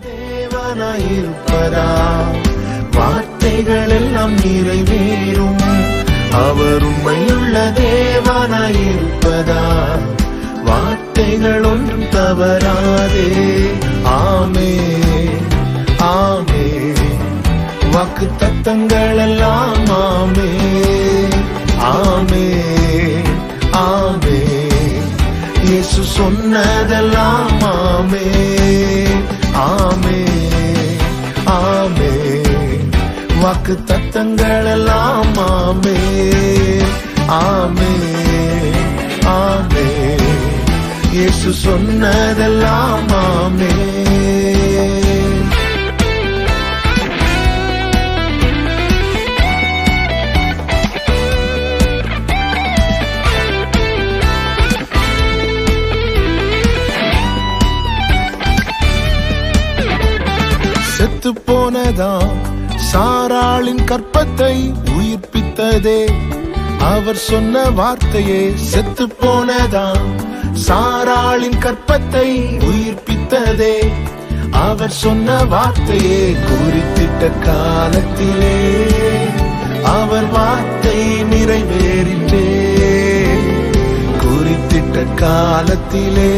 தேவனாயிருப்பதா வார்த்தைகள் எல்லாம் நிறைவேறும். அவர் உண்மையுள்ள தேவனாயிருப்பதா வார்த்தைகள் ஒன்றும் தவறாதே. ஆமென் ஆமென் வாக்கு தத்தங்கள் எல்லாம் ஆமென் ஆமென் ஆமென் இயேசு சொன்னதெல்லாம் ஆமென் ஆமென் ஆமென் வாக்கு தத்தங்கள் எல்லாம் ஆமென் ஆமென் ஆமென் இயேசு சொன்னதெல்லாம் ஆமென். செத்து போனதாம் சாராளின் கற்பத்தை உயிர்ப்பித்ததே அவர் சொன்ன வார்த்தையே. செத்து போனதாம் சாராளின் கற்பத்தை உயிர்ப்பித்ததே அவர் சொன்ன வார்த்தையே. குறித்திட்ட காலத்திலே அவர் வார்த்தை நிறைவேறிற்றே. குறித்திட்ட காலத்திலே